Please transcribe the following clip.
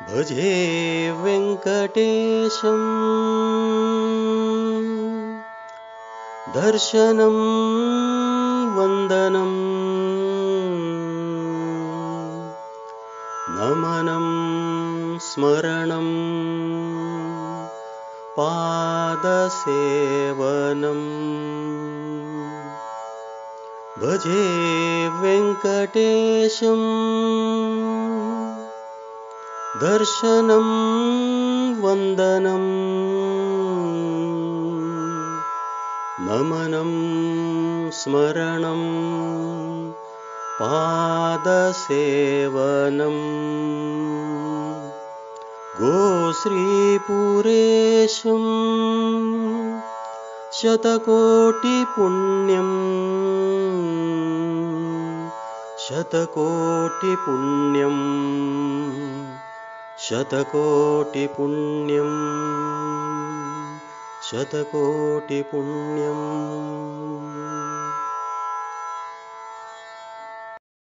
भजे वेङ्कटेशं दर्शनं वन्दनं नमनं स्मरणं पादसेवनम् भजे वेङ्कटेशं दर्शनं वन्दनं नमनं स्मरणं पादसेवनम् गोश्रीपुरेशं शतकोटिपुण्यम् शतकोटिपुण्यम् शतकोटिपुण्यम् शतकोटिपुण्यम्